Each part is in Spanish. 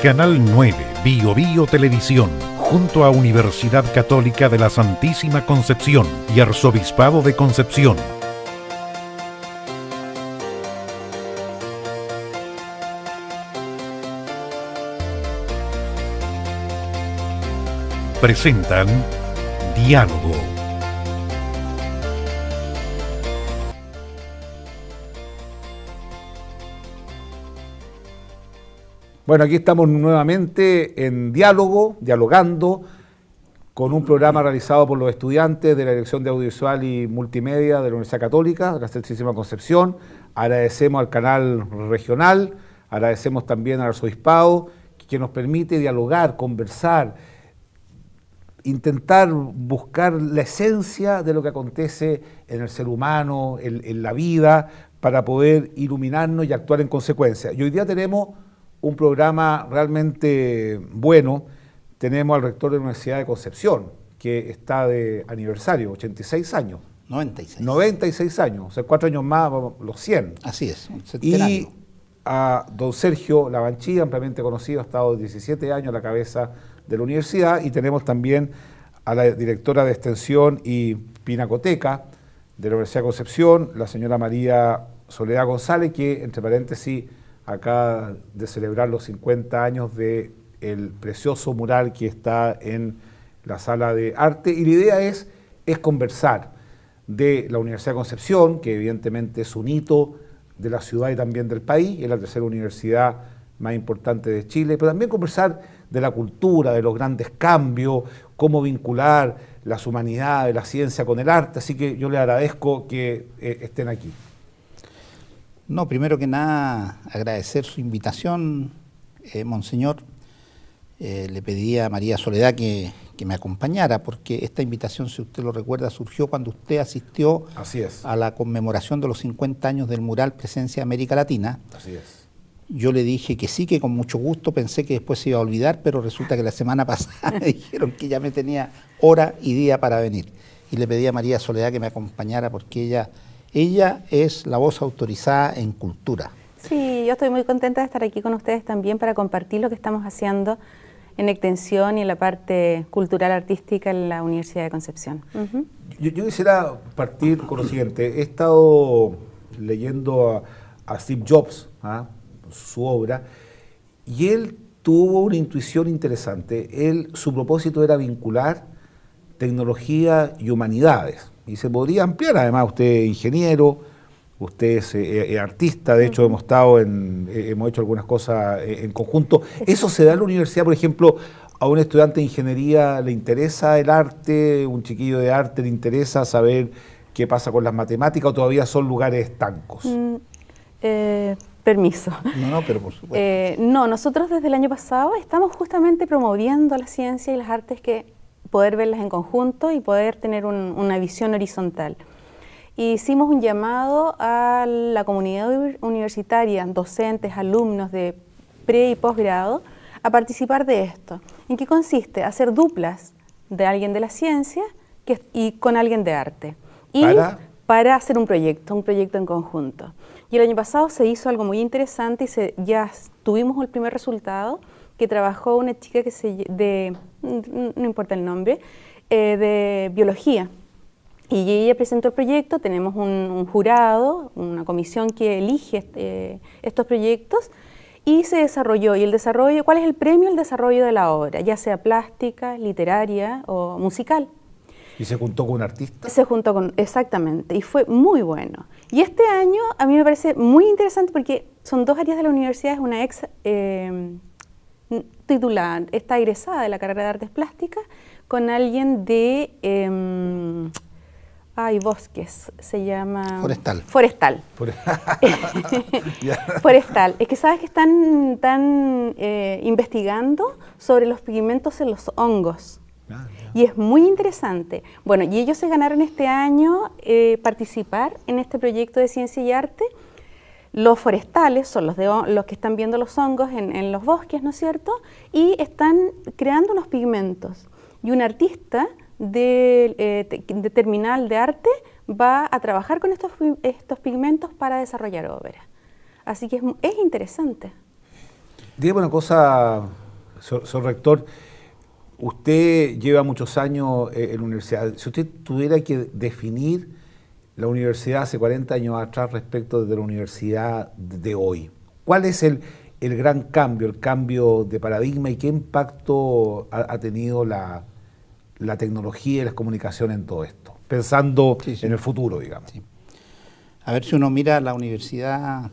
Canal 9, Bio Bio Televisión, junto a Universidad Católica de la Santísima Concepción y Arzobispado de Concepción. Presentan Diálogo. Bueno, aquí estamos nuevamente en Diálogo, dialogando con un programa realizado por los estudiantes de la Dirección de Audiovisual y Multimedia de la Universidad Católica de la Santísima Concepción. Agradecemos al canal regional, agradecemos también al Arzobispado, que nos permite dialogar, conversar, intentar buscar la esencia de lo que acontece en el ser humano, en la vida, para poder iluminarnos y actuar en consecuencia. Y hoy día tenemos un programa realmente bueno. Tenemos al rector de la Universidad de Concepción, que está de aniversario, 86 años. 96 años, o sea, 4 años más, los 100. Así es, un centenario. Y a don Sergio Lavanchí, ampliamente conocido, ha estado 17 años a la cabeza de la universidad, y tenemos también a la directora de Extensión y Pinacoteca de la Universidad de Concepción, la señora María Soledad González, que, entre paréntesis, acaba de celebrar los 50 años del precioso mural que está en la sala de arte. Y la idea es conversar de la Universidad de Concepción, que evidentemente es un hito de la ciudad y también del país, es la tercera universidad más importante de Chile, pero también conversar de la cultura, de los grandes cambios, cómo vincular las humanidades, la ciencia con el arte. Así que yo les agradezco que estén aquí. No, primero que nada, agradecer su invitación, Monseñor. Le pedí a María Soledad que me acompañara, porque esta invitación, si usted lo recuerda, surgió cuando usted asistió a la conmemoración de los 50 años del mural Presencia de América Latina. Así es. Yo le dije que sí, que con mucho gusto, pensé que después se iba a olvidar, pero resulta que la semana pasada me dijeron que ya me tenía hora y día para venir. Y le pedí a María Soledad que me acompañara porque ella es la voz autorizada en cultura. Sí, yo estoy muy contenta de estar aquí con ustedes también para compartir lo que estamos haciendo en extensión y en la parte cultural artística en la Universidad de Concepción. Yo quisiera partir con lo siguiente. He estado leyendo a Steve Jobs, su obra, y él tuvo una intuición interesante. Su propósito era vincular tecnología y humanidades. Y se podría ampliar, además, usted es ingeniero, usted es artista, de hecho hemos hecho algunas cosas en conjunto. ¿Eso se da en la universidad, por ejemplo, a un estudiante de ingeniería le interesa el arte, un chiquillo de arte le interesa saber qué pasa con las matemáticas, o todavía son lugares estancos? Permiso. No, pero por supuesto. No, nosotros desde el año pasado estamos justamente promoviendo la ciencia y las artes, que poder verlas en conjunto y poder tener una visión horizontal. Hicimos un llamado a la comunidad universitaria, docentes, alumnos de pre y posgrado, a participar de esto. ¿En qué consiste? Hacer duplas de alguien de la ciencia y con alguien de arte. Y para hacer un proyecto en conjunto. Y el año pasado se hizo algo muy interesante y ya tuvimos el primer resultado, que trabajó una chica no importa el nombre, de biología. Y ella presentó el proyecto, tenemos un jurado, una comisión que elige estos proyectos, y se desarrolló. Y el desarrollo, ¿cuál es el premio? El desarrollo de la obra, ya sea plástica, literaria o musical. ¿Y se juntó con un artista? Se juntó exactamente, y fue muy bueno. Y este año a mí me parece muy interesante porque son dos áreas de la universidad, es una ex titular, está egresada de la carrera de Artes Plásticas, con alguien de Bosques, se llama... Forestal. Forestal. Es que sabes que están investigando sobre los pigmentos en los hongos. Y es muy interesante. Bueno, y ellos se ganaron este año participar en este proyecto de ciencia y arte. Los forestales son los que están viendo los hongos en los bosques, ¿no es cierto? Y están creando unos pigmentos. Y un artista de terminal de arte va a trabajar con estos pigmentos para desarrollar obras. Así que es interesante. Dígame una cosa, señor rector, usted lleva muchos años en la universidad. Si usted tuviera que definir la universidad hace 40 años atrás respecto de la universidad de hoy, ¿cuál es el gran cambio, el cambio de paradigma y qué impacto ha tenido la tecnología y las comunicaciones en todo esto? Pensando en el futuro, digamos. Sí. A ver, si uno mira la universidad,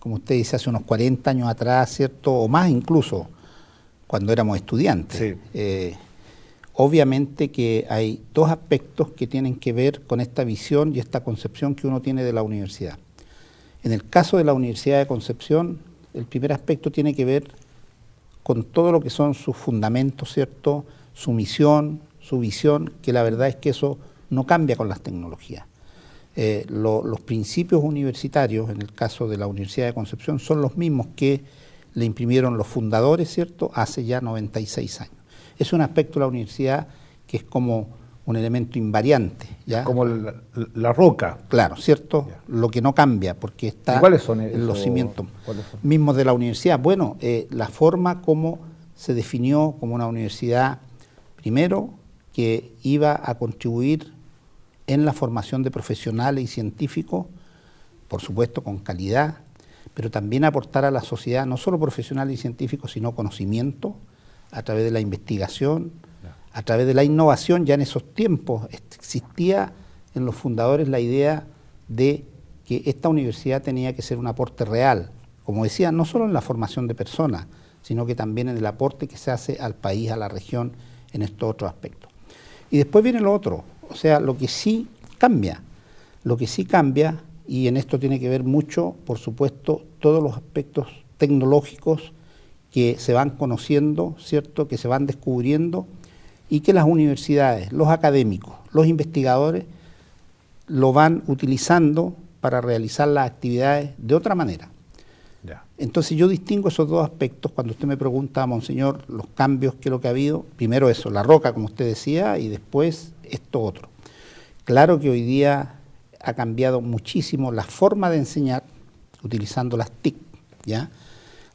como usted dice, hace unos 40 años atrás, ¿cierto? O más incluso, cuando éramos estudiantes. Sí. Obviamente que hay dos aspectos que tienen que ver con esta visión y esta concepción que uno tiene de la universidad. En el caso de la Universidad de Concepción, el primer aspecto tiene que ver con todo lo que son sus fundamentos, ¿cierto? Su misión, su visión, que la verdad es que eso no cambia con las tecnologías. Los principios universitarios, en el caso de la Universidad de Concepción, son los mismos que le imprimieron los fundadores, ¿cierto?, hace ya 96 años. Es un aspecto de la universidad que es como un elemento invariante, ¿ya? Como la roca. Claro, ¿cierto? Ya. Lo que no cambia, porque está en los cimientos mismos de la universidad. Bueno, la forma como se definió como una universidad, primero, que iba a contribuir en la formación de profesionales y científicos, por supuesto con calidad, pero también aportar a la sociedad no solo profesionales y científicos, sino conocimiento a través de la investigación, a través de la innovación. Ya en esos tiempos existía en los fundadores la idea de que esta universidad tenía que ser un aporte real, como decía, no solo en la formación de personas, sino que también en el aporte que se hace al país, a la región, en estos otros aspectos. Y después viene lo otro, o sea, lo que sí cambia, y en esto tiene que ver mucho, por supuesto, todos los aspectos tecnológicos que se van conociendo, ¿cierto?, que se van descubriendo y que las universidades, los académicos, los investigadores lo van utilizando para realizar las actividades de otra manera. Ya. Entonces yo distingo esos dos aspectos cuando usted me pregunta, monseñor, los cambios, qué es lo que ha habido. Primero eso, la roca, como usted decía, y después esto otro. Claro que hoy día ha cambiado muchísimo la forma de enseñar, utilizando las TIC, ¿ya?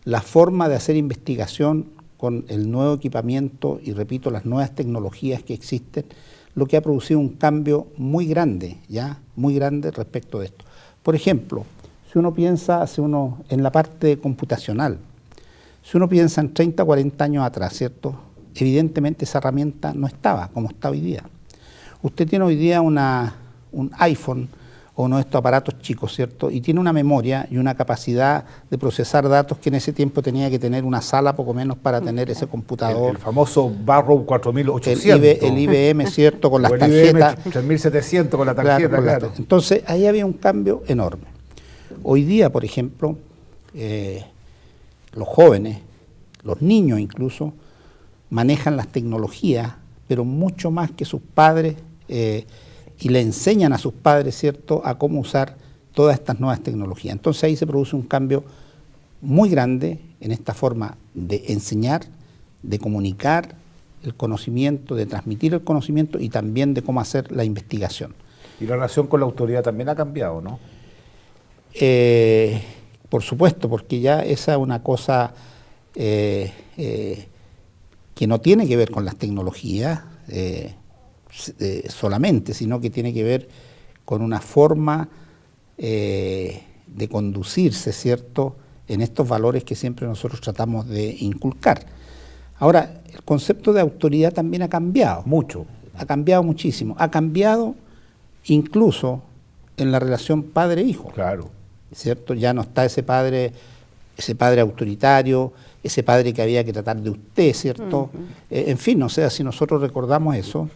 La forma de hacer investigación con el nuevo equipamiento y, repito, las nuevas tecnologías que existen, lo que ha producido un cambio muy grande, ¿ya? Muy grande respecto de esto. Por ejemplo, si uno piensa en la parte computacional, si uno piensa en 30 o 40 años atrás, ¿cierto? Evidentemente esa herramienta no estaba como está hoy día. Usted tiene hoy día un iPhone o uno de estos aparatos chicos, ¿cierto? Y tiene una memoria y una capacidad de procesar datos que en ese tiempo tenía que tener una sala poco menos para tener ese computador. El famoso Barrow 4800. El IBM, ¿cierto? Con las el tarjetas. IBM 3700 con la tarjeta, claro. Entonces, ahí había un cambio enorme. Hoy día, por ejemplo, los jóvenes, los niños incluso, manejan las tecnologías, pero mucho más que sus padres, y le enseñan a sus padres, ¿cierto?, a cómo usar todas estas nuevas tecnologías. Entonces ahí se produce un cambio muy grande en esta forma de enseñar, de comunicar el conocimiento, de transmitir el conocimiento y también de cómo hacer la investigación. Y la relación con la autoridad también ha cambiado, ¿no? Por supuesto, porque ya esa es una cosa que no tiene que ver con las tecnologías solamente, sino que tiene que ver con una forma de conducirse, ¿cierto?, en estos valores que siempre nosotros tratamos de inculcar. Ahora, el concepto de autoridad también ha cambiado. Mucho. Ha cambiado muchísimo. Ha cambiado incluso en la relación padre-hijo. Claro. ¿Cierto? Ya no está ese padre autoritario, ese padre que había que tratar de usted, ¿cierto? En fin, o sea, si nosotros recordamos eso,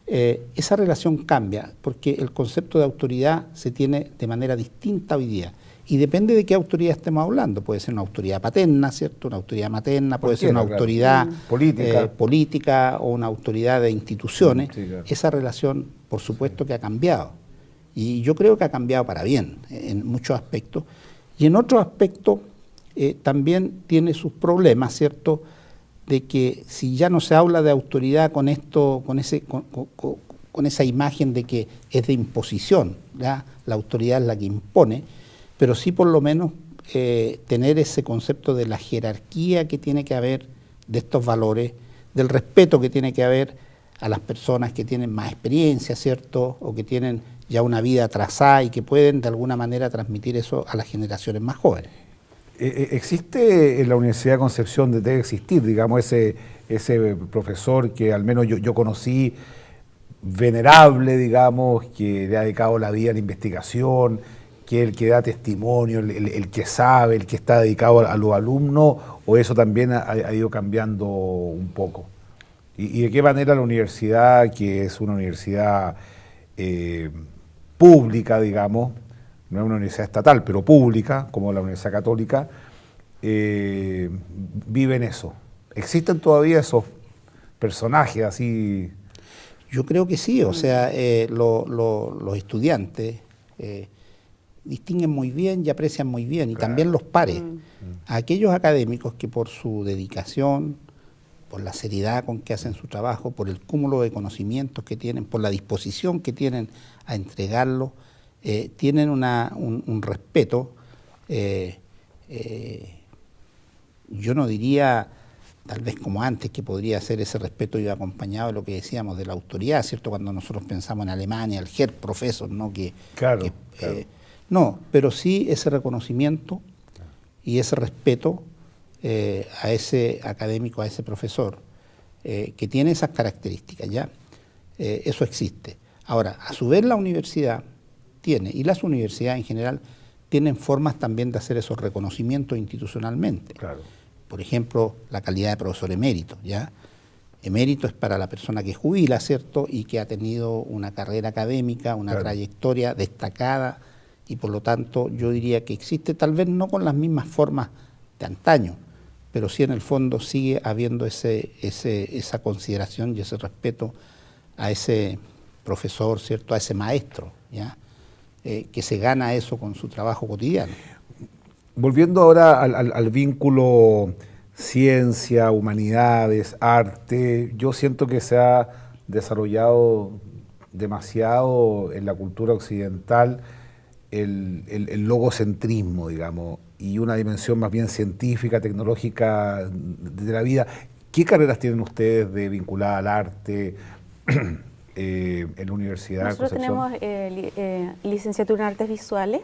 esa relación cambia, porque el concepto de autoridad se tiene de manera distinta hoy día. Y depende de qué autoridad estemos hablando. Puede ser una autoridad paterna, ¿cierto? Una autoridad materna, puede ser una autoridad política o una autoridad de instituciones. Sí, claro. Esa relación, por supuesto, que ha cambiado. Y yo creo que ha cambiado para bien en muchos aspectos. Y en otros aspectos también tiene sus problemas, ¿cierto?, de que si ya no se habla de autoridad con esa imagen de que es de imposición, ¿ya? La autoridad es la que impone, pero sí por lo menos tener ese concepto de la jerarquía que tiene que haber de estos valores, del respeto que tiene que haber a las personas que tienen más experiencia, ¿cierto? O que tienen ya una vida trazada y que pueden de alguna manera transmitir eso a las generaciones más jóvenes. ¿Existe en la Universidad de Concepción, debe existir, digamos, ese profesor que al menos yo conocí, venerable, digamos, que le ha dedicado la vida a la investigación, que es el que da testimonio, el que sabe, el que está dedicado a los alumnos, o eso también ha ido cambiando un poco? ¿Y de qué manera la universidad, que es una universidad pública, digamos, no es una universidad estatal, pero pública, como la Universidad Católica, vive en eso? ¿Existen todavía esos personajes así? Yo creo que sí, o sea, los estudiantes distinguen muy bien y aprecian muy bien, y también los pares, a aquellos académicos que por su dedicación, por la seriedad con que hacen su trabajo, por el cúmulo de conocimientos que tienen, por la disposición que tienen a entregarlo, tienen un respeto, yo no diría tal vez como antes, que podría ser ese respeto iba acompañado de lo que decíamos de la autoridad, ¿cierto? Cuando nosotros pensamos en Alemania, el Herr Professor, ¿no? Claro. No, pero sí ese reconocimiento y ese respeto a ese académico, a ese profesor, que tiene esas características, ¿ya? Eso existe. Ahora, a su vez la universidad tiene, y las universidades en general, tienen formas también de hacer esos reconocimientos institucionalmente. Claro. Por ejemplo, la calidad de profesor emérito, ¿ya? Emérito es para la persona que jubila, ¿cierto? Y que ha tenido una carrera académica, una trayectoria destacada, y por lo tanto yo diría que existe, tal vez no con las mismas formas de antaño, pero sí en el fondo sigue habiendo esa consideración y ese respeto a ese profesor, ¿cierto? A ese maestro, ¿ya? Que se gana eso con su trabajo cotidiano. Volviendo ahora al vínculo ciencia, humanidades, arte, yo siento que se ha desarrollado demasiado en la cultura occidental el logocentrismo, digamos, y una dimensión más bien científica, tecnológica de la vida. ¿Qué carreras tienen ustedes vinculadas al arte en la Universidad de Concepción? Nosotros tenemos licenciatura en Artes Visuales,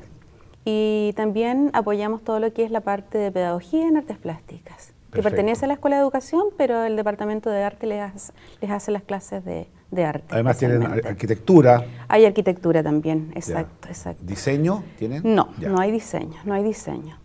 y también apoyamos todo lo que es la parte de pedagogía en artes plásticas, que pertenece a la Escuela de Educación, pero el Departamento de Arte les hace las clases de arte. Además tienen arquitectura. Hay arquitectura también, exacto, exacto. ¿Diseño tienen? No, no hay diseño,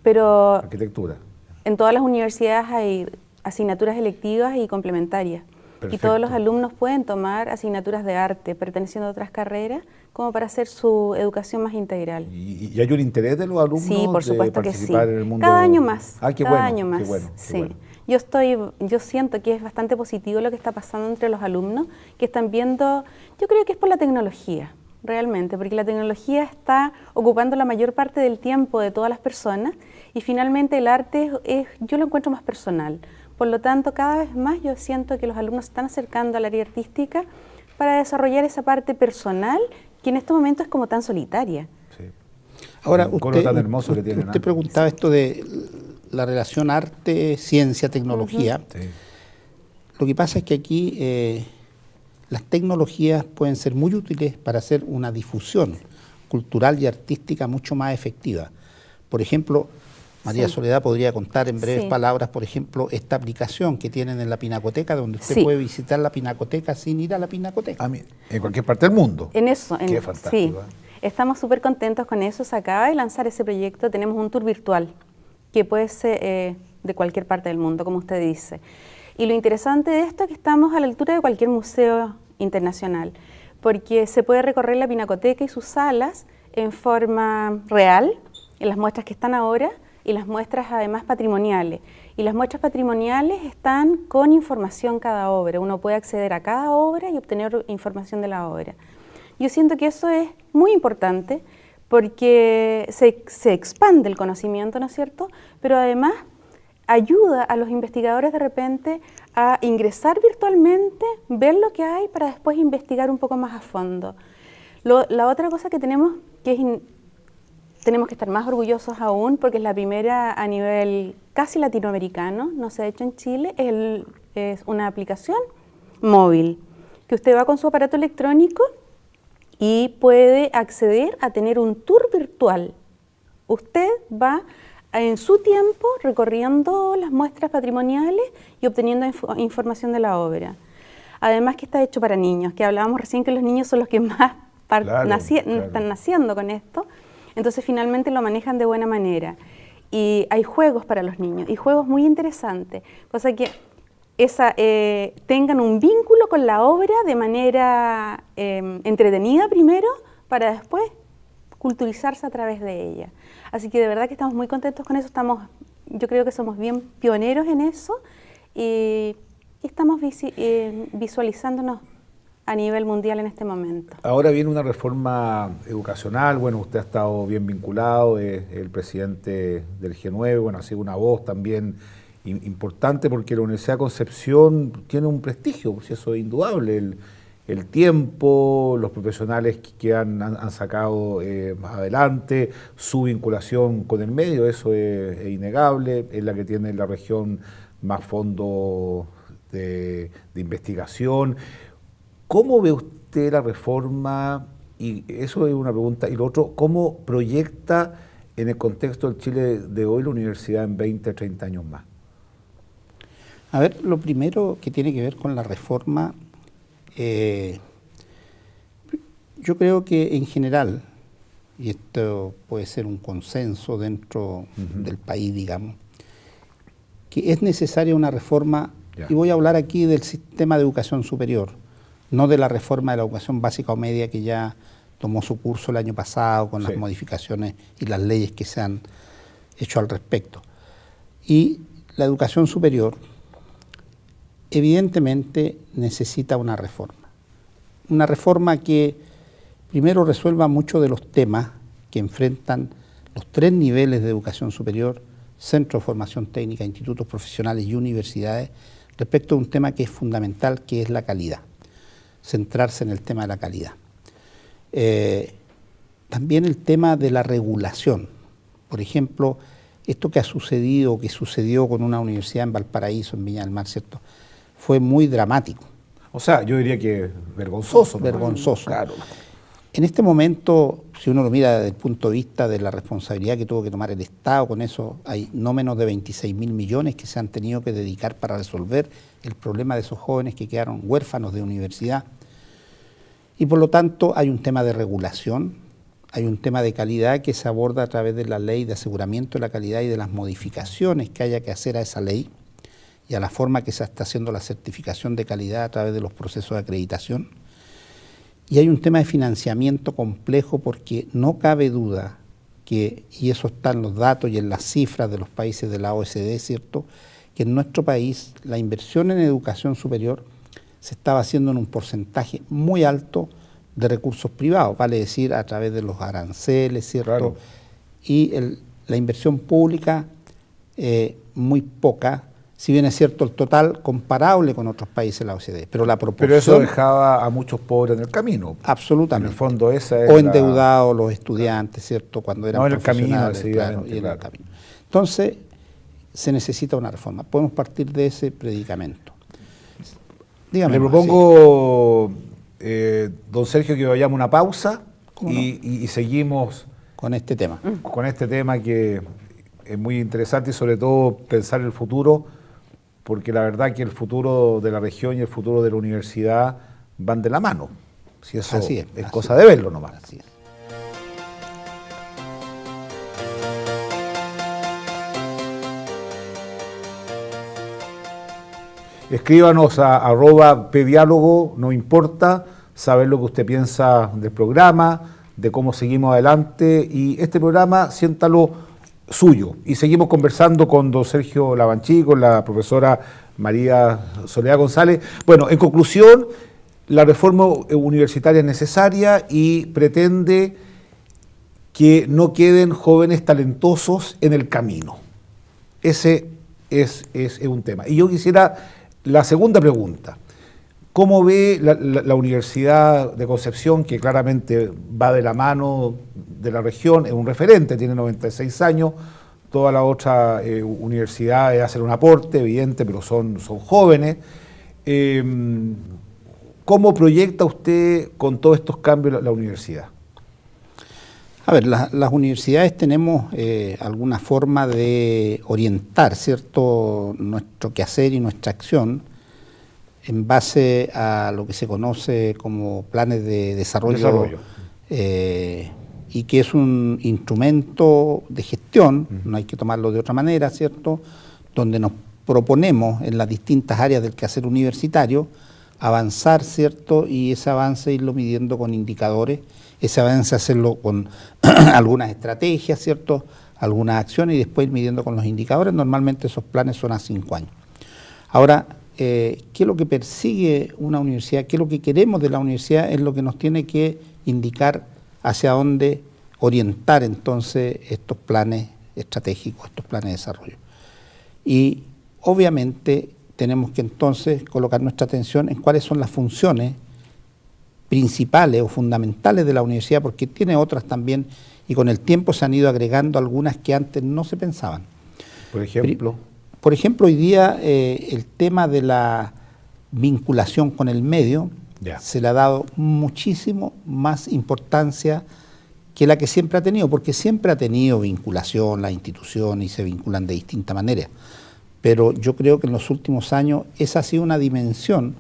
pero arquitectura. En todas las universidades hay asignaturas electivas y complementarias. Perfecto. Y todos los alumnos pueden tomar asignaturas de arte perteneciendo a otras carreras, como para hacer su educación más integral. ¿Y hay un interés de los alumnos? Sí, por supuesto de que sí. participar en el mundo? Cada año más. Qué cada bueno, año más. Qué bueno, sí. Qué bueno. Yo siento que es bastante positivo lo que está pasando entre los alumnos, que están viendo, yo creo que es por la tecnología, realmente, porque la tecnología está ocupando la mayor parte del tiempo de todas las personas, y finalmente el arte yo lo encuentro más personal. Por lo tanto, cada vez más yo siento que los alumnos se están acercando al área artística para desarrollar esa parte personal que en estos momentos es como tan solitaria. Sí. Ahora, usted preguntaba esto de la relación arte, ciencia, tecnología. Sí. Lo que pasa es que aquí las tecnologías pueden ser muy útiles para hacer una difusión cultural y artística mucho más efectiva. Por ejemplo, María Soledad podría contar en breves palabras, por ejemplo, esta aplicación que tienen en la Pinacoteca, donde usted puede visitar la Pinacoteca sin ir a la Pinacoteca. En cualquier parte del mundo. En eso. Qué fantástico. Sí. Estamos súper contentos con eso. Se acaba de lanzar ese proyecto. Tenemos un tour virtual que puede ser de cualquier parte del mundo, como usted dice. Y lo interesante de esto es que estamos a la altura de cualquier museo internacional, porque se puede recorrer la Pinacoteca y sus salas en forma real, en las muestras que están ahora, y las muestras además patrimoniales. Y las muestras patrimoniales están con información cada obra. Uno puede acceder a cada obra y obtener información de la obra. Yo siento que eso es muy importante porque se expande el conocimiento, ¿no es cierto? Pero además ayuda a los investigadores de repente a ingresar virtualmente, ver lo que hay para después investigar un poco más a fondo. La otra cosa que tenemos que es tenemos que estar más orgullosos aún porque es la primera a nivel casi latinoamericano, no se ha hecho en Chile, es una aplicación móvil que usted va con su aparato electrónico y puede acceder a tener un tour virtual. Usted va en su tiempo recorriendo las muestras patrimoniales y obteniendo información de la obra. Además que está hecho para niños, que hablábamos recién que los niños son los que más están naciendo con esto, entonces finalmente lo manejan de buena manera. Y hay juegos para los niños, y juegos muy interesantes, cosa que tengan un vínculo con la obra de manera entretenida primero, para después culturizarse a través de ella. Así que de verdad que estamos muy contentos con eso, yo creo que somos bien pioneros en eso, y estamos visualizándonos a nivel mundial en este momento. Ahora viene una reforma educacional, bueno, usted ha estado bien vinculado, es el presidente del G9, bueno, ha sido una voz también importante porque la Universidad de Concepción tiene un prestigio, pues eso es indudable, el tiempo, los profesionales que han sacado adelante, su vinculación con el medio, eso es innegable, es la que tiene en la región más fondos de investigación. ¿Cómo ve usted la reforma? Y eso es una pregunta. Y lo otro, ¿cómo proyecta en el contexto del Chile de hoy la universidad en 20, 30 años más? A ver, lo primero que tiene que ver con la reforma, yo creo que en general, y esto puede ser un consenso dentro del país, digamos, que es necesaria una reforma, y voy a hablar aquí del sistema de educación superior, no de la reforma de la educación básica o media que ya tomó su curso el año pasado con las modificaciones y las leyes que se han hecho al respecto. Y la educación superior evidentemente necesita una reforma que primero resuelva muchos de los temas que enfrentan los 3 niveles de educación superior, centros de formación técnica, institutos profesionales y universidades, respecto a un tema que es fundamental, que es la calidad. Centrarse en el tema de la calidad. También el tema de la regulación. Por ejemplo, esto que ha sucedido, que sucedió con una universidad en Valparaíso, en Viña del Mar, ¿cierto?, fue muy dramático. O sea, yo diría que vergonzoso. Vergonzoso. Claro. En este momento, si uno lo mira desde el punto de vista de la responsabilidad que tuvo que tomar el Estado, con eso hay no menos de 26.000 millones que se han tenido que dedicar para resolver el problema de esos jóvenes que quedaron huérfanos de universidad. Y por lo tanto hay un tema de regulación, hay un tema de calidad que se aborda a través de la ley de aseguramiento de la calidad y de las modificaciones que haya que hacer a esa ley y a la forma que se está haciendo la certificación de calidad a través de los procesos de acreditación. Y hay un tema de financiamiento complejo porque no cabe duda que, y eso está en los datos y en las cifras de los países de la OECD, ¿cierto?, que en nuestro país la inversión en educación superior se estaba haciendo en un porcentaje muy alto de recursos privados, vale decir, a través de los aranceles, ¿cierto? Claro. Y la inversión pública muy poca, si bien es cierto el total comparable con otros países de la OCDE, pero la proporción... Pero eso dejaba a muchos pobres en el camino. Absolutamente. En el fondo esa es o endeudados los estudiantes, ¿cierto?, cuando eran No, profesionales. en el camino, en el camino. Entonces, se necesita una reforma. Podemos partir de ese predicamento. Dígame. Le propongo, don Sergio, que vayamos a una pausa y seguimos con este tema. Con este tema que es muy interesante y sobre todo pensar el futuro, porque la verdad que el futuro de la región y el futuro de la universidad van de la mano. Si eso es cosa de verlo nomás. Así es. Escríbanos a @pediálogo, no importa, saber lo que usted piensa del programa, de cómo seguimos adelante, y este programa siéntalo suyo. Y seguimos conversando con don Sergio Lavanchi, con la profesora María Soledad González. Bueno, en conclusión, la reforma universitaria es necesaria y pretende que no queden jóvenes talentosos en el camino. Ese es un tema. Y yo quisiera la segunda pregunta. ¿Cómo ve la Universidad de Concepción, que claramente va de la mano de la región, es un referente, tiene 96 años, todas las otras universidades hacen un aporte, evidente, pero son jóvenes? ¿Cómo proyecta usted con todos estos cambios la universidad? A ver, las universidades tenemos alguna forma de orientar, ¿cierto?, nuestro quehacer y nuestra acción en base a lo que se conoce como planes de desarrollo. Y que es un instrumento de gestión, no hay que tomarlo de otra manera, ¿cierto?, donde nos proponemos en las distintas áreas del quehacer universitario avanzar, ¿cierto?, y ese avance irlo midiendo con indicadores, ese avance hacerlo con algunas estrategias, ¿cierto?, algunas acciones, y después ir midiendo con los indicadores. Normalmente esos planes son a 5 años. Ahora, ¿qué es lo que persigue una universidad? ¿Qué es lo que queremos de la universidad? Es lo que nos tiene que indicar hacia dónde orientar entonces estos planes estratégicos, estos planes de desarrollo. Y obviamente tenemos que entonces colocar nuestra atención en cuáles son las funciones principales o fundamentales de la universidad, porque tiene otras también, y con el tiempo se han ido agregando algunas que antes no se pensaban. Por ejemplo, hoy día el tema de la vinculación con el medio se le ha dado muchísimo más importancia que la que siempre ha tenido, porque siempre ha tenido vinculación las instituciones y se vinculan de distinta manera. Pero yo creo que en los últimos años esa ha sido una dimensión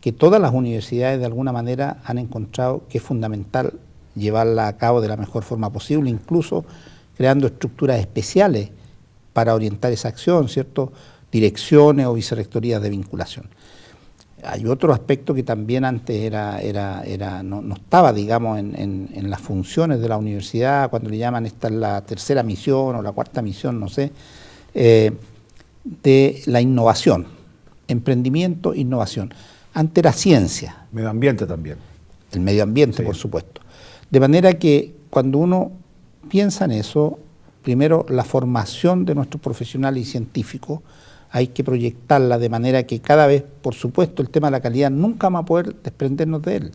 que todas las universidades de alguna manera han encontrado que es fundamental llevarla a cabo de la mejor forma posible, incluso creando estructuras especiales para orientar esa acción, ¿cierto?, direcciones o vicerrectorías de vinculación. Hay otro aspecto que también antes no estaba, digamos, en las funciones de la universidad, cuando le llaman esta la tercera misión o la cuarta misión, no sé, de la innovación, emprendimiento, innovación. Antes era ciencia. Medio ambiente también. El medio ambiente, sí, por supuesto. De manera que cuando uno piensa en eso, primero la formación de nuestros profesionales y científicos hay que proyectarla de manera que cada vez, por supuesto, el tema de la calidad nunca vamos a poder desprendernos de él.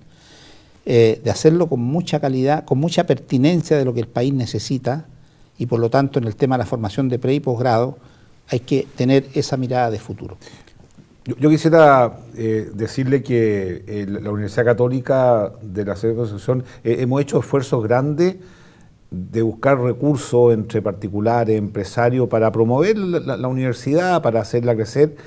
De hacerlo con mucha calidad, con mucha pertinencia de lo que el país necesita, y por lo tanto en el tema de la formación de pre y posgrado hay que tener esa mirada de futuro. Yo quisiera decirle que la Universidad Católica de la Sede de Concepción hemos hecho esfuerzos grandes de buscar recursos entre particulares, empresarios, para promover la universidad, para hacerla crecer,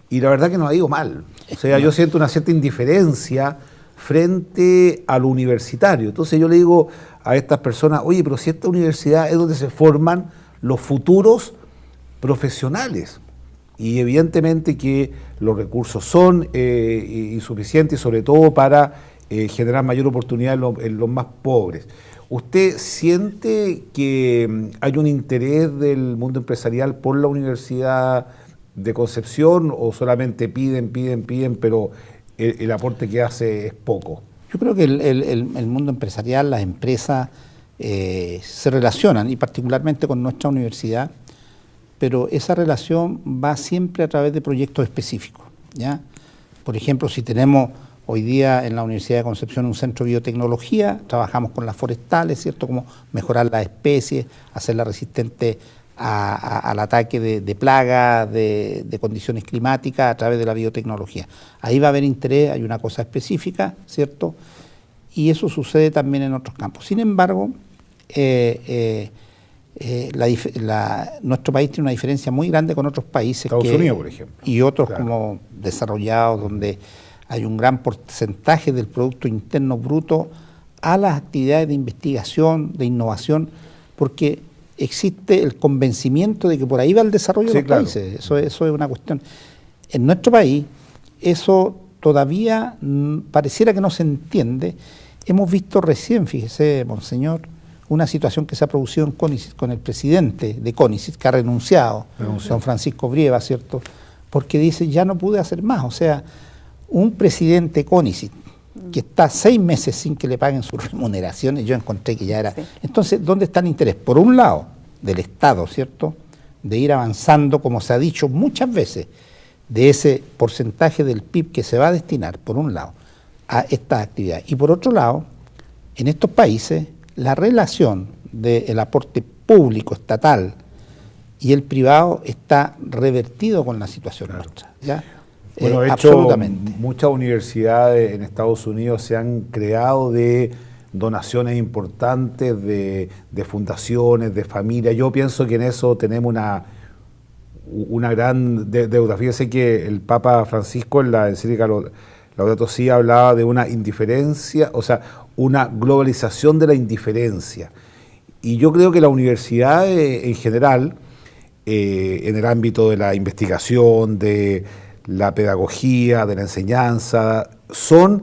y la verdad que nos ha ido mal. O sea, yo siento una cierta indiferencia frente a lo universitario. Entonces yo le digo a estas personas, oye, pero si esta universidad es donde se forman los futuros profesionales, y evidentemente que los recursos son insuficientes, sobre todo para generar mayor oportunidad en los más pobres. ¿Usted siente que hay un interés del mundo empresarial por la Universidad de Concepción, o solamente piden, pero el aporte que hace es poco? Yo creo que el mundo empresarial, las empresas se relacionan, y particularmente con nuestra universidad, pero esa relación va siempre a través de proyectos específicos, ¿ya? Por ejemplo, si tenemos hoy día en la Universidad de Concepción un centro de biotecnología, trabajamos con las forestales, ¿cierto?, como mejorar las especies, hacerlas resistentes al ataque de plagas, de condiciones climáticas a través de la biotecnología. Ahí va a haber interés, hay una cosa específica, ¿cierto?, y eso sucede también en otros campos. Sin embargo, nuestro país tiene una diferencia muy grande con otros países, Estados Unidos, por ejemplo, y otros, claro, como desarrollados, donde hay un gran porcentaje del Producto Interno Bruto a las actividades de investigación, de innovación, porque existe el convencimiento de que por ahí va el desarrollo de los países. Eso es una cuestión. En nuestro país, eso todavía pareciera que no se entiende. Hemos visto recién, fíjese, monseñor, una situación que se ha producido en CONICET con el presidente de CONICET, que ha renunciado, don Francisco Brieva, ¿cierto?, porque dice, ya no pude hacer más. O sea, un presidente CONICET que está 6 meses sin que le paguen sus remuneraciones, yo encontré que ya era... Sí. Entonces, ¿dónde está el interés? Por un lado, del Estado, ¿cierto?, de ir avanzando, como se ha dicho muchas veces, de ese porcentaje del PIB que se va a destinar, por un lado, a estas actividades. Y por otro lado, en estos países, la relación del aporte público, estatal, y el privado está revertido con la situación nuestra. ¿Ya? Bueno, de hecho, absolutamente. muchas universidades en Estados Unidos se han creado de donaciones importantes, de fundaciones, de familias. Yo pienso que en eso tenemos una gran deuda. Fíjese que el Papa Francisco en la encíclica Laudato Si hablaba de una indiferencia, o sea, una globalización de la indiferencia. Y yo creo que la universidad en general, en el ámbito de la investigación, de la pedagogía, de la enseñanza, son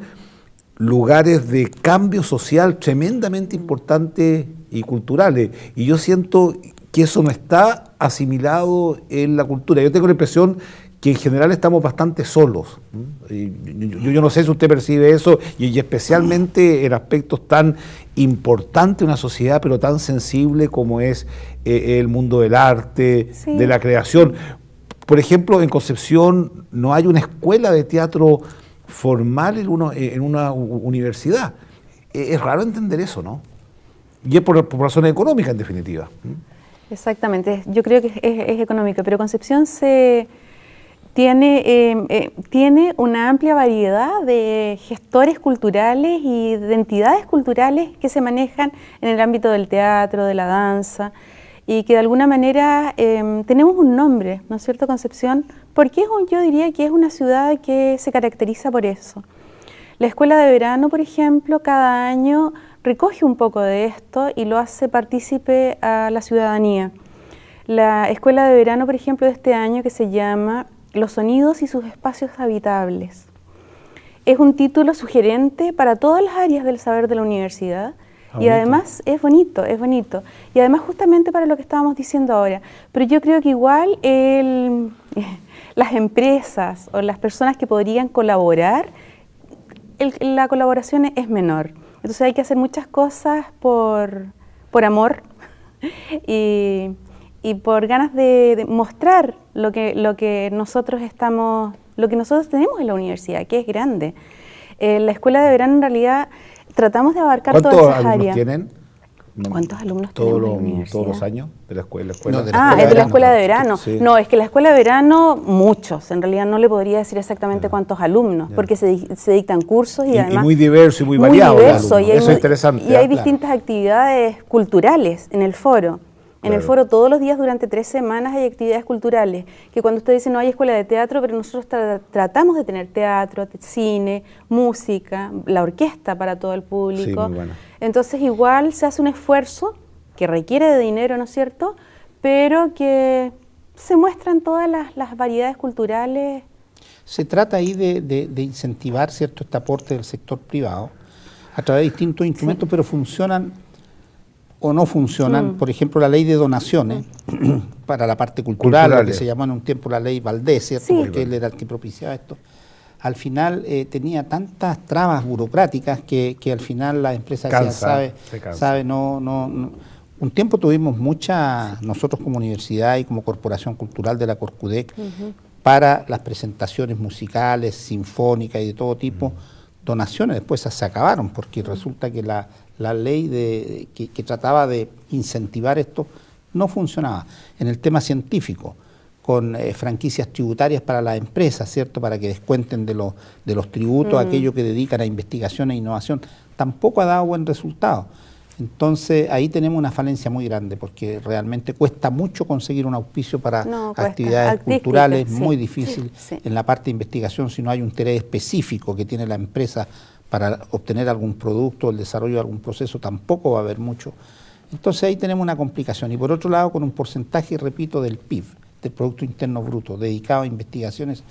lugares de cambio social tremendamente importantes y culturales. Y yo siento que eso no está asimilado en la cultura. Yo tengo la impresión que en general estamos bastante solos. Yo no sé si usted percibe eso, y especialmente en aspectos tan importantes de una sociedad, pero tan sensible como es el mundo del arte, Sí. de la creación. Por ejemplo, en Concepción no hay una escuela de teatro formal en una universidad. Es raro entender eso, ¿no? Y es por razones económicas, en definitiva. Exactamente, yo creo que es económico, pero Concepción tiene una amplia variedad de gestores culturales y de entidades culturales que se manejan en el ámbito del teatro, de la danza, y que de alguna manera tenemos un nombre, ¿no es cierto, Concepción? Porque yo diría que es una ciudad que se caracteriza por eso. La Escuela de Verano, por ejemplo, cada año recoge un poco de esto y lo hace partícipe a la ciudadanía. La Escuela de Verano, por ejemplo, de este año, que se llama Los sonidos y sus espacios habitables. Es un título sugerente para todas las áreas del saber de la universidad. Y además es bonito, es bonito. Y además justamente para lo que estábamos diciendo ahora. Pero yo creo que igual las empresas o las personas que podrían colaborar, la colaboración es menor. Entonces hay que hacer muchas cosas por amor y por ganas de mostrar lo que nosotros tenemos en la universidad, que es grande. La Escuela de Verano en realidad tratamos de abarcar todas esas áreas. ¿Tienen? ¿Cuántos alumnos tenemos en la universidad? ¿Todos los años de la escuela? No, de Es de la Escuela de Verano. Sí. No, es que la Escuela de Verano, muchos. En realidad no le podría decir exactamente cuántos alumnos, porque se dictan cursos y además... Y muy diverso y muy variado. Muy diverso, y eso es interesante. Y hay distintas actividades culturales en el foro. En el foro todos los días durante 3 semanas hay actividades culturales, que cuando usted dice no hay escuela de teatro, pero nosotros tratamos de tener teatro, cine, música, la orquesta para todo el público. Sí, muy bueno. Entonces igual se hace un esfuerzo que requiere de dinero, ¿no es cierto?, pero que se muestran todas las variedades culturales. Se trata ahí de incentivar, ¿cierto?, este aporte del sector privado a través de distintos instrumentos, pero funcionan o no funcionan. Por ejemplo, la ley de donaciones para la parte cultural, lo que se llamó en un tiempo la ley Valdés, ¿cierto?, porque él era el que propiciaba esto. Al final tenía tantas trabas burocráticas que al final la empresa sabe, no. Un tiempo tuvimos nosotros como universidad y como corporación cultural de la Corcudec, para las presentaciones musicales, sinfónicas y de todo tipo, donaciones. Después se acabaron porque resulta que la ley que trataba de incentivar esto no funcionaba. En el tema científico, con franquicias tributarias para las empresas, ¿cierto?, para que descuenten de los tributos aquello que dedican a investigación e innovación, tampoco ha dado buen resultado. Entonces ahí tenemos una falencia muy grande, porque realmente cuesta mucho conseguir un auspicio para actividades culturales, muy difícil. En la parte de investigación, si no hay un interés específico que tiene la empresa para obtener algún producto, el desarrollo de algún proceso, tampoco va a haber mucho. Entonces ahí tenemos una complicación. Y por otro lado, con un porcentaje, repito, del PIB, del Producto Interno Bruto, dedicado a investigaciones,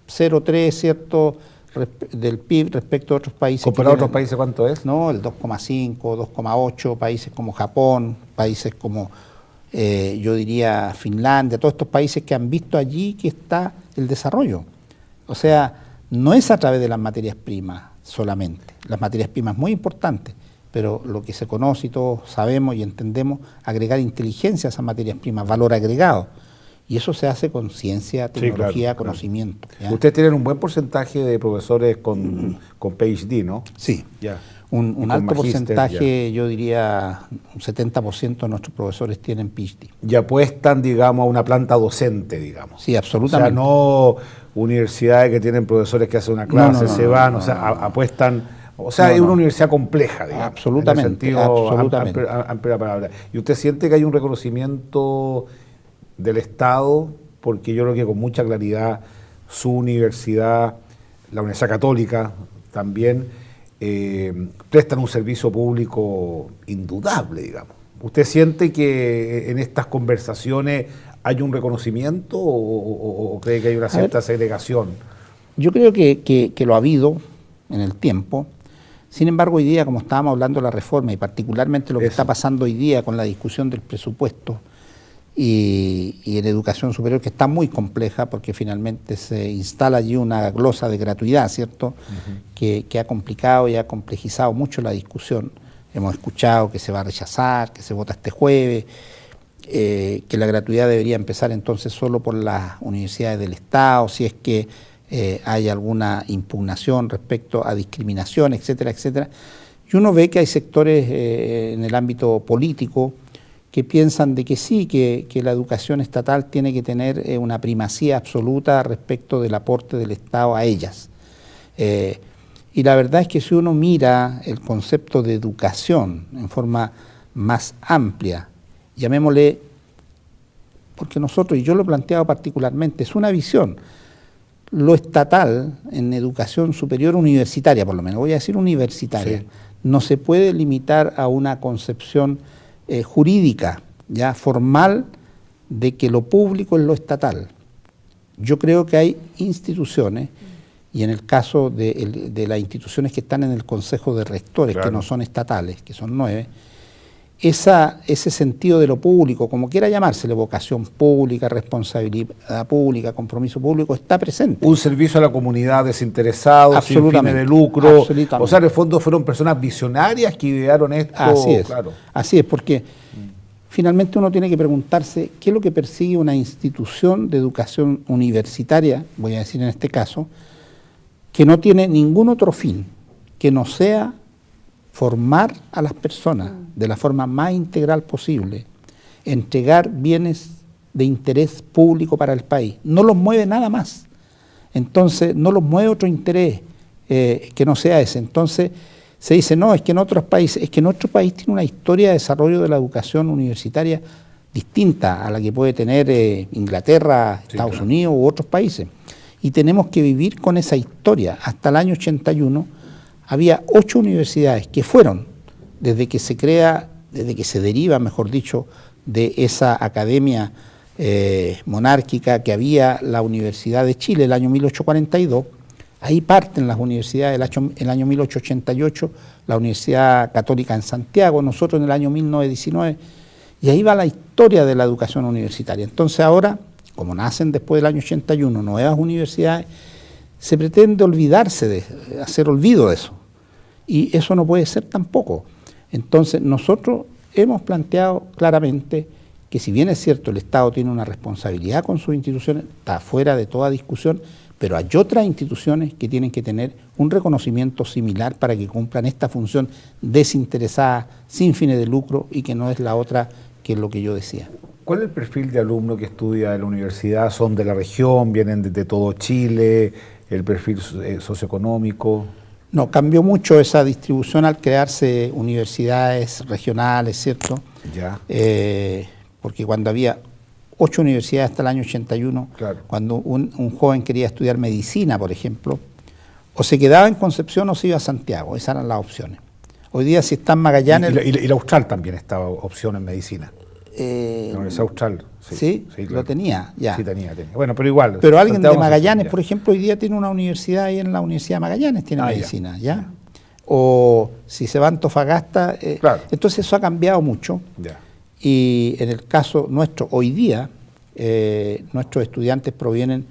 0,3, ¿cierto?, del PIB respecto a otros países. ¿Comparado a otros países cuánto es? No, el 2,5, 2,8, países como Japón, países como, yo diría, Finlandia, todos estos países que han visto allí que está el desarrollo. O sea, no es a través de las materias primas solamente. Las materias primas muy importantes, pero lo que se conoce y todos sabemos y entendemos, agregar inteligencia a esas materias primas, valor agregado. Y eso se hace con ciencia, tecnología, conocimiento. ¿Ya? Ustedes tienen un buen porcentaje de profesores con PhD, ¿no? Sí. Ya. Un alto magíster, porcentaje, yo diría un 70% de nuestros profesores tienen PhD. Y apuestan, digamos, a una planta docente, digamos. Sí, absolutamente. O sea, no universidades que tienen profesores que hacen una clase, apuestan... O sea, es una universidad compleja, digamos. Absolutamente. En el sentido amplia palabra. ¿Y usted siente que hay un reconocimiento del Estado? Porque yo creo que con mucha claridad su universidad, la Universidad Católica, también prestan un servicio público indudable, digamos. ¿Usted siente que en estas conversaciones hay un reconocimiento o cree que hay una cierta segregación? Yo creo que lo ha habido en el tiempo. Sin embargo, hoy día, como estábamos hablando de la reforma y particularmente lo que está pasando hoy día con la discusión del presupuesto y en educación superior, que está muy compleja porque finalmente se instala allí una glosa de gratuidad, ¿cierto? Que ha complicado y ha complejizado mucho la discusión. Hemos escuchado que se va a rechazar, que se vota este jueves, que la gratuidad debería empezar entonces solo por las universidades del Estado, si es que hay alguna impugnación respecto a discriminación, etcétera, etcétera. Y uno ve que hay sectores en el ámbito político que piensan de que sí, que la educación estatal tiene que tener una primacía absoluta respecto del aporte del Estado a ellas. Y la verdad es que si uno mira el concepto de educación en forma más amplia, llamémosle, porque nosotros, y yo lo he planteado particularmente, es una visión. Lo estatal en educación superior universitaria, por lo menos, voy a decir universitaria, no se puede limitar a una concepción jurídica, ya formal, de que lo público es lo estatal. Yo creo que hay instituciones, y en el caso de las instituciones que están en el Consejo de Rectores, que no son estatales, que son 9, ese sentido de lo público, como quiera llamársele, vocación pública, responsabilidad pública, compromiso público, está presente. Un servicio a la comunidad desinteresado, sin fines de lucro. O sea, en el fondo fueron personas visionarias que idearon esto. Así es, así es, porque finalmente uno tiene que preguntarse qué es lo que persigue una institución de educación universitaria, voy a decir en este caso, que no tiene ningún otro fin que no sea formar a las personas de la forma más integral posible, entregar bienes de interés público para el país. No los mueve nada más. Entonces, no los mueve otro interés que no sea ese. Entonces, se dice, no, es que en otros países, es que nuestro país tiene una historia de desarrollo de la educación universitaria distinta a la que puede tener Inglaterra, Estados Unidos u otros países. Y tenemos que vivir con esa historia. Hasta el año 81 había 8 universidades que fueron, desde que se crea, desde que se deriva, mejor dicho, de esa academia monárquica que había la Universidad de Chile el año 1842, ahí parten las universidades, el año 1888, la Universidad Católica en Santiago, nosotros en el año 1919, y ahí va la historia de la educación universitaria. Entonces ahora, como nacen después del año 81 nuevas universidades, se pretende olvidarse hacer olvido de eso. Y eso no puede ser tampoco. Entonces nosotros hemos planteado claramente que si bien es cierto el Estado tiene una responsabilidad con sus instituciones, está fuera de toda discusión, pero hay otras instituciones que tienen que tener un reconocimiento similar para que cumplan esta función desinteresada, sin fines de lucro y que no es la otra que es lo que yo decía. ¿Cuál es el perfil de alumno que estudia en la universidad? ¿Son de la región? ¿Vienen de todo Chile? ¿El perfil socioeconómico? No, cambió mucho esa distribución al crearse universidades regionales, ¿cierto? Ya. Porque cuando había 8 universidades hasta el año 81, cuando un joven quería estudiar medicina, por ejemplo, o se quedaba en Concepción o se iba a Santiago, esas eran las opciones. Hoy día si está en Magallanes... Y la Austral también estaba opción en medicina. La Universidad Austral. Sí, claro. Lo tenía, ya. Sí, tenía. Bueno, pero igual. Pero alguien de Magallanes, por ejemplo, hoy día tiene una universidad ahí en la Universidad de Magallanes, tiene medicina, ¿ya? O si se va a Antofagasta, entonces eso ha cambiado mucho. Ya. Y en el caso nuestro, hoy día, nuestros estudiantes provienen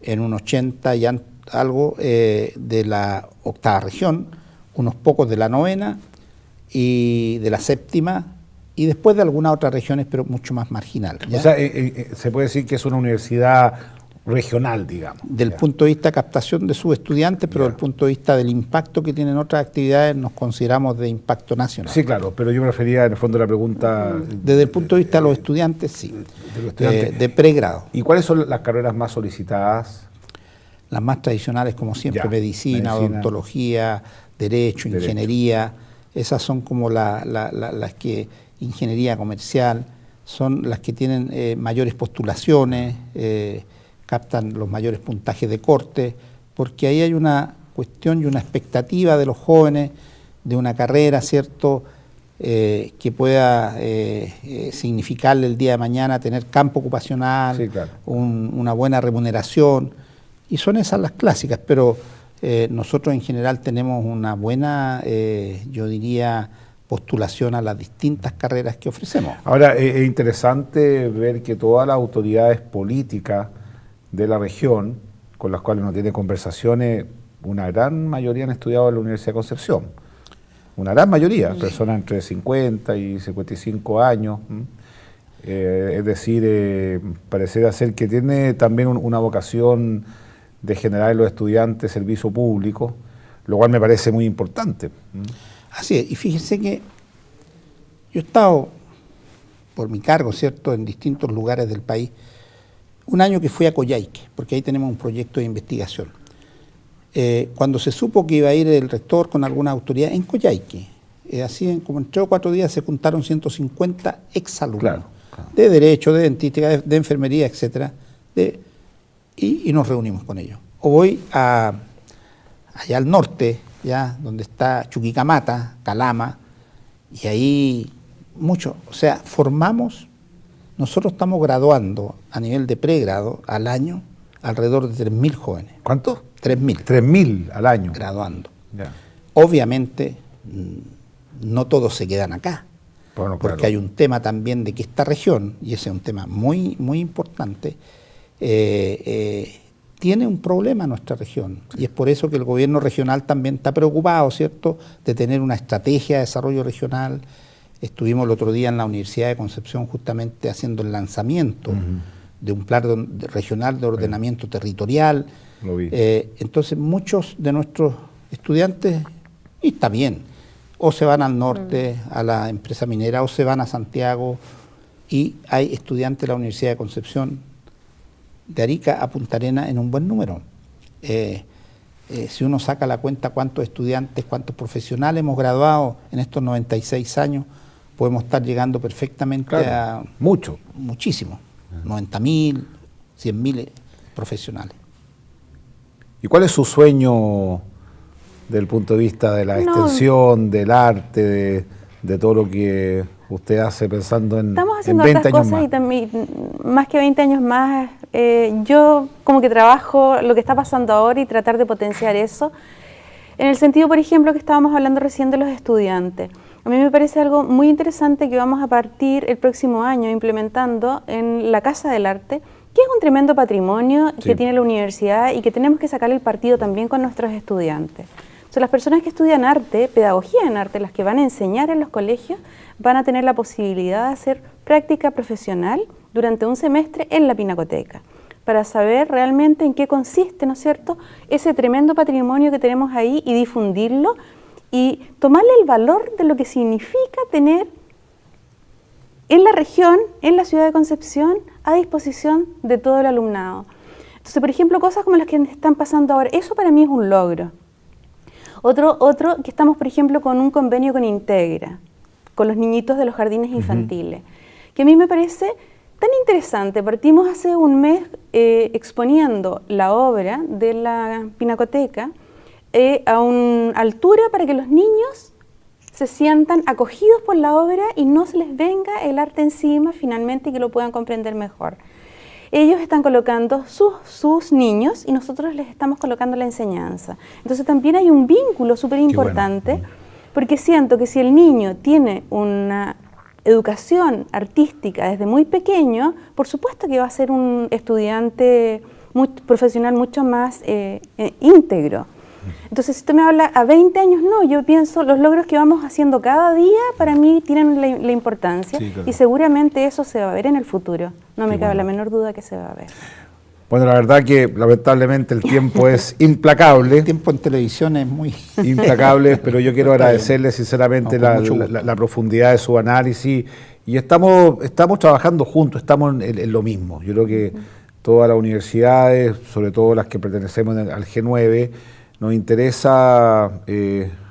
en un 80 y algo de la 8ª región, unos pocos de la 9ª y de la 7ª y después de algunas otras regiones, pero mucho más marginal. ¿Ya? O sea, se puede decir que es una universidad regional, digamos. Del punto de vista de captación de sus estudiantes, pero del punto de vista del impacto que tienen otras actividades, nos consideramos de impacto nacional. Sí, claro, pero yo me refería en el fondo a la pregunta... Desde el punto de vista de los estudiantes, sí. De los estudiantes. De pregrado. ¿Y cuáles son las carreras más solicitadas? Las más tradicionales, como siempre, Ya, medicina, odontología, derecho, ingeniería. Esas son como las que, ingeniería comercial, son las que tienen mayores postulaciones, captan los mayores puntajes de corte, porque ahí hay una cuestión y una expectativa de los jóvenes de una carrera, ¿cierto?, que pueda significarle el día de mañana tener campo ocupacional, sí, claro, una buena remuneración, y son esas las clásicas, pero nosotros en general tenemos una buena, yo diría, postulación a las distintas carreras que ofrecemos. Ahora, es interesante ver que todas las autoridades políticas de la región, con las cuales uno tiene conversaciones, una gran mayoría han estudiado en la Universidad de Concepción. Una gran mayoría, personas entre 50 y 55 años. Es decir, pareciera ser que tiene también una vocación de generar en los estudiantes servicio público, lo cual me parece muy importante. Así es, y fíjense que yo he estado, por mi cargo, ¿cierto?, en distintos lugares del país. Un año que fui a Coyhaique, porque ahí tenemos un proyecto de investigación. Cuando se supo que iba a ir el rector con alguna autoridad en Coyhaique, así como en 3 o 4 días se juntaron 150 exalumnos, claro, de derecho, de dentística, de enfermería, etcétera, y nos reunimos con ellos. O voy allá al norte, ya donde está Chuquicamata, Calama, y ahí mucho, o sea, formamos. Nosotros estamos graduando a nivel de pregrado al año alrededor de 3.000 jóvenes. ¿Cuánto? 3.000. 3.000 al año. Graduando. Ya. Obviamente, no todos se quedan acá, bueno, porque claro, hay un tema también de que esta región, y ese es un tema muy, muy importante, tiene un problema nuestra región, y es por eso que el gobierno regional también está preocupado, ¿cierto?, de tener una estrategia de desarrollo regional. Estuvimos el otro día en la Universidad de Concepción justamente haciendo el lanzamiento de un plan regional de ordenamiento territorial. Lo vi. Entonces muchos de nuestros estudiantes, y está bien, o se van al norte, a la empresa minera, o se van a Santiago, y hay estudiantes de la Universidad de Concepción, de Arica a Punta Arenas, en un buen número. Si uno saca la cuenta cuántos estudiantes, cuántos profesionales hemos graduado en estos 96 años, podemos estar llegando perfectamente, claro, a muchísimo, 90.000, 100.000 profesionales. ¿Y cuál es su sueño desde el punto de vista de la extensión, del arte, de todo lo que usted hace pensando en 20 años más? Estamos haciendo otras cosas y también, más que 20 años más, yo como que trabajo lo que está pasando ahora y tratar de potenciar eso. En el sentido, por ejemplo, que estábamos hablando recién de los estudiantes. A mí me parece algo muy interesante que vamos a partir el próximo año implementando en la Casa del Arte, que es un tremendo patrimonio que tiene la universidad y que tenemos que sacarle el partido también con nuestros estudiantes. O sea, las personas que estudian arte, pedagogía en arte, las que van a enseñar en los colegios, van a tener la posibilidad de hacer práctica profesional durante un semestre en la Pinacoteca, para saber realmente en qué consiste, ¿no es cierto?, ese tremendo patrimonio que tenemos ahí y difundirlo y tomarle el valor de lo que significa tener en la región, en la ciudad de Concepción, a disposición de todo el alumnado. Entonces, por ejemplo, cosas como las que están pasando ahora, eso para mí es un logro. Otro que estamos, por ejemplo, con un convenio con Integra, con los niñitos de los jardines infantiles, que a mí me parece tan interesante. Partimos hace un mes exponiendo la obra de la Pinacoteca a una altura para que los niños se sientan acogidos por la obra y no se les venga el arte encima finalmente y que lo puedan comprender mejor. Ellos están colocando sus niños y nosotros les estamos colocando la enseñanza. Entonces también hay un vínculo súper importante, porque siento que si el niño tiene una educación artística desde muy pequeño, por supuesto que va a ser un estudiante profesional mucho más íntegro. Entonces, si usted me habla a 20 años, no, yo pienso los logros que vamos haciendo cada día para mí tienen la importancia, Sí, claro. y seguramente eso se va a ver en el futuro. No me Qué cabe bueno. la menor duda que se va a ver. Bueno, la verdad que lamentablemente el tiempo es implacable. El tiempo en televisión es muy... Implacable, pero yo quiero agradecerle sinceramente No, con mucho gusto. la profundidad de su análisis, y estamos trabajando juntos, estamos en lo mismo. Yo creo que todas las universidades, sobre todo las que pertenecemos al G9, nos interesa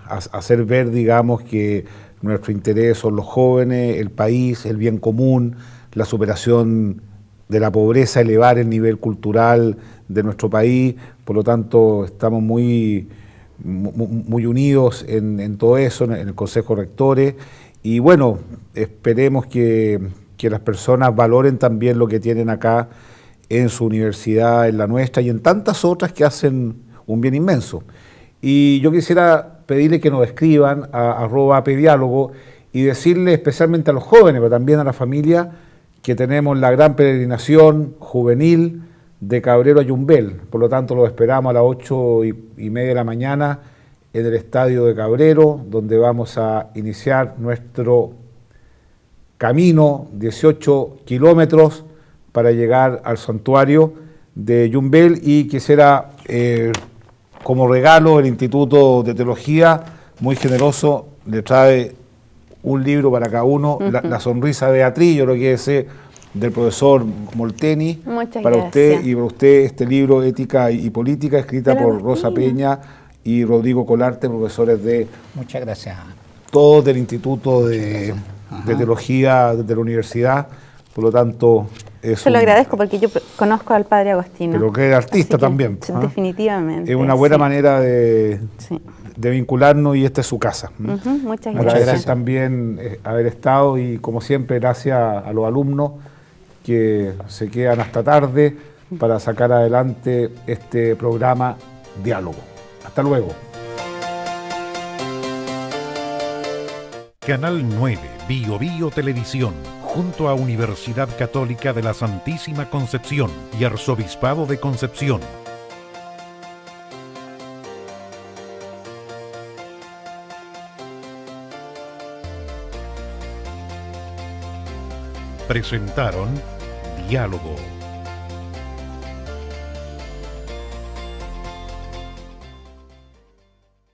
hacer ver, digamos, que nuestro interés son los jóvenes, el país, el bien común, la superación de la pobreza, elevar el nivel cultural de nuestro país. Por lo tanto, estamos muy unidos en todo eso, en el Consejo de Rectores, y bueno, esperemos que las personas valoren también lo que tienen acá en su universidad, en la nuestra y en tantas otras que hacen un bien inmenso. Y yo quisiera pedirle que nos escriban a @apdiálogo y decirle especialmente a los jóvenes, pero también a la familia, que tenemos la gran peregrinación juvenil de Cabrero a Yumbel. Por lo tanto, los esperamos a las 8:30 de la mañana en el estadio de Cabrero, donde vamos a iniciar nuestro camino, 18 kilómetros, para llegar al santuario de Yumbel. Y quisiera, como regalo, el Instituto de Teología, muy generoso, le trae un libro para cada uno, La sonrisa de Beatriz, yo creo que ese del profesor Molteni. Muchas para gracias. usted, y para usted este libro, Ética y Política, escrita De la por Rosa Agustina. Peña y Rodrigo Colarte, profesores de Muchas gracias. todos del Instituto de Ajá. Teología de la universidad. Por lo tanto, es Se lo agradezco porque yo conozco al padre Agostino. Pero que es artista Así que, también, sí, ¿ah? definitivamente. Es una buena sí. manera de Sí. vincularnos, y esta es su casa. Ujú, muchas Agradecer gracias. también haber estado, y como siempre gracias a los alumnos que se quedan hasta tarde para sacar adelante este programa Diálogo. Hasta luego. Canal 9 Bio Bio Televisión, junto a Universidad Católica de la Santísima Concepción y Arzobispado de Concepción, presentaron Diálogo.